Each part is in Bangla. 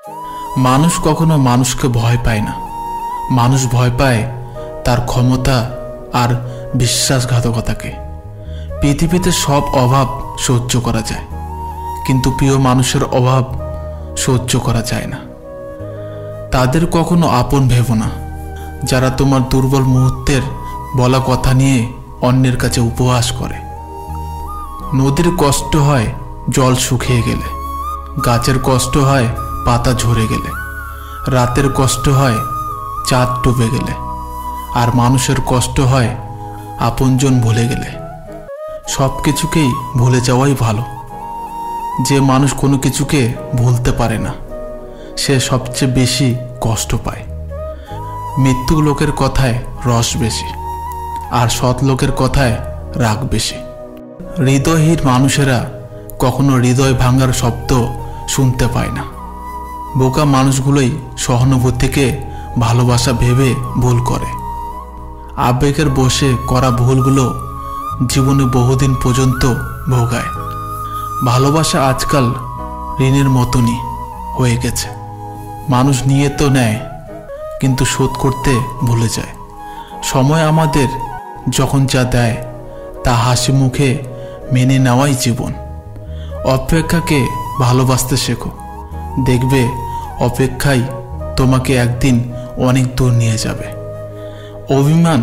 মানুষ কখনো মানুষকে ভয় পায় না, মানুষ ভয় পায় তার ক্ষমতা আর বিশ্বাসঘাতকতাকে। পৃথিবীতে সব অভাব সহ্য করা যায়, কিন্তু প্রিয় মানুষের অভাব সহ্য করা যায় না। তাদের কখনো আপন ভেবো না, যারা তোমার দুর্বল মুহূর্তের বলা কথা নিয়ে অন্যের কাছে উপহাস করে। নদীর কষ্ট হয় জল শুকিয়ে গেলে, গাছের কষ্ট হয় পাতা ঝরে গেলে, রাতের কষ্ট হয় চাঁদ ডুবে গেলে, আর মানুষের কষ্ট হয় আপনজন ভুলে গেলে। সব কিছুকেই ভুলে যাওয়াই ভালো। যে মানুষ কোনো কিছুকে ভুলতে পারে না, সে সবচেয়ে বেশি কষ্ট পায়। মৃত্যু লোকের কথায় রস বেশি, আর সৎ লোকের কথায় রাগ বেশি। হৃদয়হীন মানুষেরা কখনো হৃদয় ভাঙার শব্দ শুনতে পায় না। বোকা মানুষগুলোই সহানুভূতিকে ভালোবাসা ভেবে ভুল করে। আবেগের বশে করা ভুলগুলো জীবনে বহুদিন পর্যন্ত ভোগায়। ভালোবাসা আজকাল ঋণের মতনই হয়ে গেছে। মানুষ নিয়ে তো নেয়, কিন্তু শোধ করতে ভুলে যায়। সময় আমাদের যখন যা দেয় তা হাসি মুখে মেনে নেওয়াই জীবন। অপেক্ষাকে ভালোবাসতে শেখো, দেখবে অপেক্ষাই তোমাকে একদিন অনেক দূর নিয়ে যাবে। অভিমান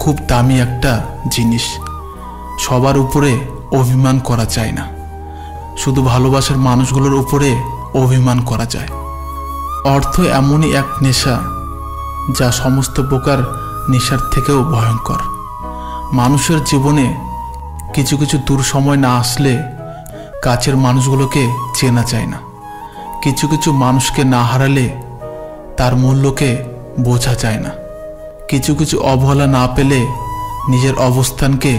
খুব দামি একটা জিনিস। সবার উপরে অভিমান করা যায় না, শুধু ভালোবাসার মানুষগুলোর উপরে অভিমান করা যায়। অর্থ এমনই এক নেশা যা সমস্ত প্রকার নেশার থেকেও ভয়ঙ্কর। মানুষের জীবনে কিছু কিছু দূর সময় না আসলে কাছের মানুষগুলোকে চেনা যায় না। কিছু কিছু মানুষকে না হারালে তার মূল্যকে বোঝা যায় না। কিছু কিছু অবহেলা না পেলে নিজের অবস্থানকে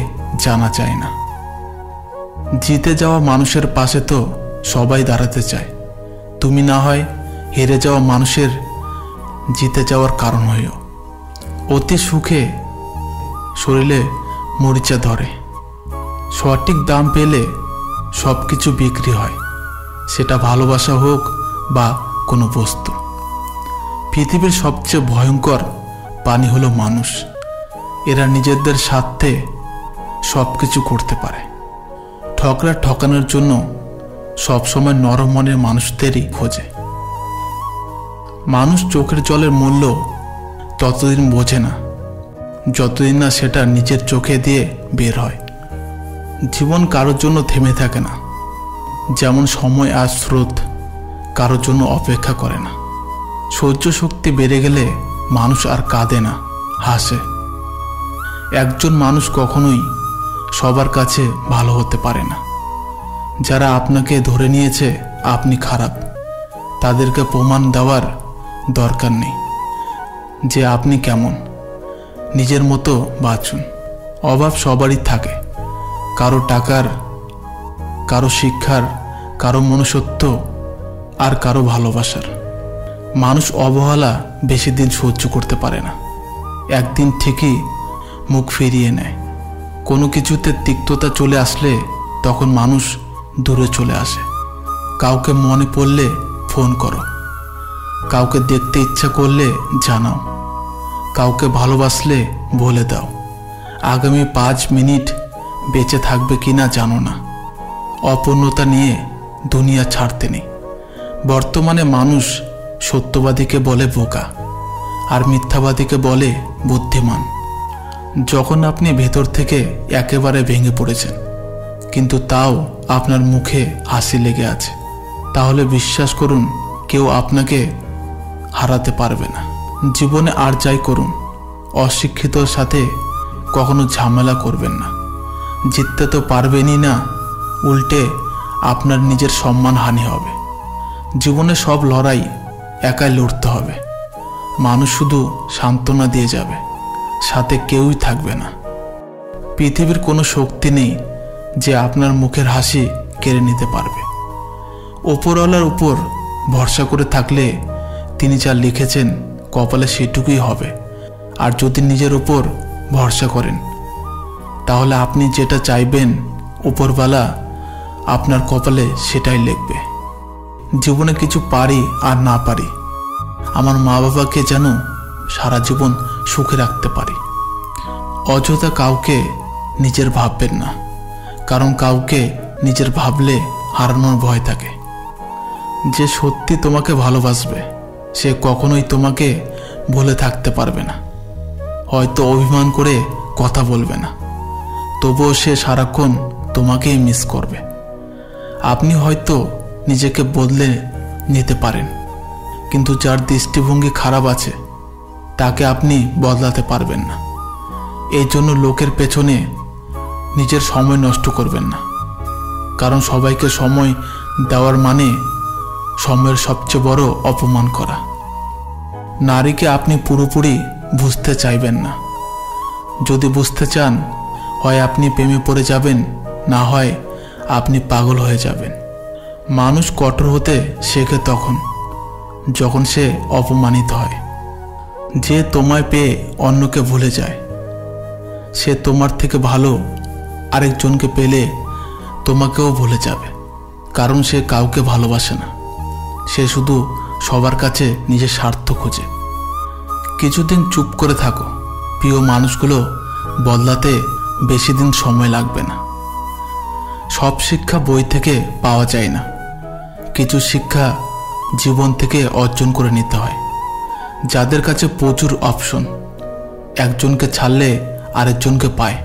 জানা যায় না। জিতে যাওয়া মানুষের পাশে তো সবাই দাঁড়াতে চায়। তুমি না হয় হেরে যাওয়া মানুষের জিতে যাওয়ার কারণ হইও। অতি সুখে শরীরে মরিচা ধরে। সঠিক দাম পেলে সব কিছু বিক্রি হয়, সেটা ভালোবাসা হোক বা কোনো বস্তু। পৃথিবীর সবচেয়ে ভয়ঙ্কর প্রাণী হলো মানুষ। এরা নিজেদের স্বার্থে সব কিছু করতে পারে। ঠকরা ঠকানোর জন্য সবসময় নরম মনের মানুষদেরই খোঁজে। মানুষ চোখের জলের মূল্য ততদিন বোঝে না যতদিন না সেটা নিজের চোখে দিয়ে বের হয়। জীবন কারোর জন্য থেমে থাকে না, যেমন সময় আর স্রোত কারোর জন্য অপেক্ষা করে না। সহ্য শক্তি বেড়ে গেলে মানুষ আর কাঁদে না, হাসে। একজন মানুষ কখনোই সবার কাছে ভালো হতে পারে না। যারা আপনাকে ধরে নিয়েছে আপনি খারাপ, তাদেরকে প্রমাণ দেওয়ার দরকার নেই যে আপনি কেমন। নিজের মতো বাঁচুন। অভাব সবারই থাকে, কারো টাকার, কারো শিক্ষার, কারো মনুষ্যত্ব, আর কারো ভালোবাসার। মানুষ অবহেলা বেশি দিন সহ্য করতে পারে না, একদিন ঠিকই মুখ ফিরিয়ে নেয়। কোনো কিছুতে তিক্ততা চলে আসলে তখন মানুষ দূরে চলে আসে। কাউকে মনে পড়লে ফোন করো, কাউকে দেখতে ইচ্ছা করলে জানাও, কাউকে ভালোবাসলে বলে দাও। আগামী 5 মিনিট বেঁচে থাকবে কিনা জানো না। অপূর্ণতা নিয়ে দুনিয়া ছাড়তে নেই। বর্তমানে মানুষ সত্যবাদীকে বলে বোকা, আর মিথ্যাবাদীকে বলে বুদ্ধিমান। যখন আপনি ভেতর থেকে একেবারে ভেঙে পড়েছেন, কিন্তু তাও আপনার মুখে হাসি লেগে আছে, তাহলে বিশ্বাস করুন কেউ আপনাকে হারাতে পারবে না। জীবনে আর যাই করুন, অশিক্ষিতর সাথে কখনো ঝামেলা করবেন না। জিততে তো পারবেনই না, উল্টে আপনার নিজের সম্মানহানি হবে। জীবনে সব লড়াই একাই লড়তে হবে। মানুষ শুধু সান্ত্বনা দিয়ে যাবে, সাথে কেউই থাকবে না। পৃথিবীর কোনো শক্তি নেই যে আপনার মুখের হাসি কেড়ে নিতে পারবে। ওপরওয়ালার উপর ভরসা করে থাকলে তিনি যা লিখেছেন কপালে সেটুকুই হবে। আর যদি নিজের উপর ভরসা করেন, তাহলে আপনি যেটা চাইবেন উপরওয়ালা আপনার কপালে সেটাই লিখবে। জীবনে কিছু পারি আর না পারি, আমার মা বাবাকে যেন সারা জীবন সুখে রাখতে পারি। অযথা কাউকে নিজের ভাববেন না, কারণ কাউকে নিজের ভাবলে হারানোর ভয় থাকে। যে সত্যি তোমাকে ভালোবাসবে সে কখনোই তোমাকে ভুলে থাকতে পারবে না। হয়তো অভিমান করে কথা বলবে না, তবুও সে সারাক্ষণ তোমাকেই মিস করবে। আপনি হয়তো নিজেকে বদলে নিতে পারেন, কিন্তু যার দৃষ্টিভঙ্গি খারাপ আছে তাকে আপনি বদলাতে পারবেন না। এই জন্য লোকের পেছনে নিজের সময় নষ্ট করবেন না, কারণ সবাইকে সময় দেওয়ার মানে সময়ের সবচেয়ে বড় অপমান করা। নারীকে আপনি পুরোপুরি বুঝতে চাইবেন না। যদি বুঝতে চান, হয় আপনি প্রেমে পড়ে যাবেন, না হয় আপনি পাগল হয়ে যাবেন। মানুষ কঠোর হতে শেখে তখন যখন সে অপমানিত হয়। যে তোমায় পেয়ে অন্যকে ভুলে যায়, সে তোমার থেকে ভালো আরেকজনকে পেলে তোমাকেও ভুলে যাবে, কারণ সে কাউকে ভালোবাসে না। সে শুধু সবার কাছে নিজের স্বার্থ খোঁজে। কিছুদিন চুপ করে থাকো। প্রিয় মানুষগুলো বদলাতে বেশি দিন সময় লাগবে না। সব শিক্ষা বই থেকে পাওয়া যায় না, কিছু শিক্ষা জীবন থেকে অর্জন করে নিতে হয়। যাদের কাছে প্রচুর অপশন, একজনকে ছাড়লে আরেকজনকে পায়,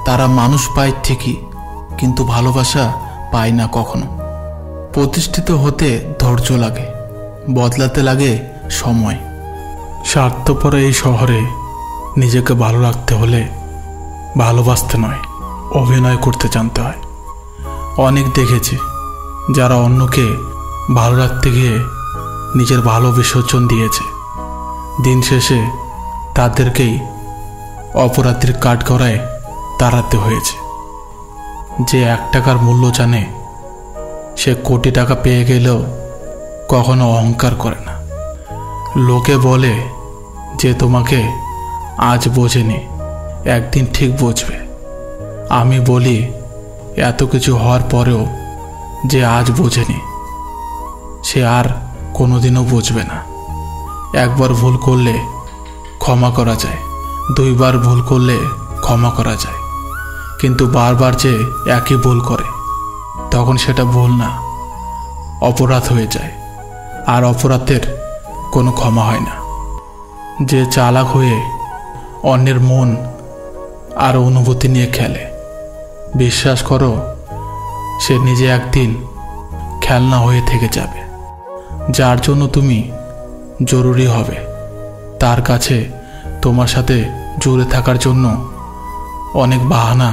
তারা মানুষ পায় ঠিকই, কিন্তু ভালোবাসা পায় না কখনো। প্রতিষ্ঠিত হতে ধৈর্য লাগে, বদলাতে লাগে সময়। স্বার্থপর এই শহরে নিজেকে ভালো রাখতে হলে ভালোবাসতে নয়, অভিনয় করতে জানতে হয়। অনেক দেখেছি যারা অন্যকে ভালো রাখতে গিয়ে নিজের ভালো বিসর্জন দিয়েছে, দিন শেষে তাদেরকেই অপরাধীর কাঠগড়ায় দাঁড়াতে হয়েছে। যে 1 টাকার মূল্য জানে সে কোটি টাকা পেয়ে গেলেও কখনো অহংকার করে না। লোকে বলে যে তোমাকে আজ বোঝেনি, একদিন ঠিক বুঝবে। আমি বলি এত কিছু হওয়ার পরেও যে আজ বোঝেনি সে আর কোনোদিনও বুঝবে না। একবার ভুল করলে ক্ষমা করা যায়, 2 বার ভুল করলে ক্ষমা করা যায়, কিন্তু বারবার যে একই ভুল করে তখন সেটা ভুল না, অপরাধ হয়ে যায়। আর অপরাধের কোনো ক্ষমা হয় না। যে চালাক হয়ে অন্যের মন আর অনুভূতি নিয়ে খেলে, বিশ্বাস করো সে নিজে একদিন খেলনা হয়ে থেকে যাবে। যার জন্য তুমি জরুরি হবে, তার কাছে তোমার সাথে জুড়ে থাকার জন্য অনেক বাহানা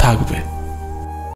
থাকবে।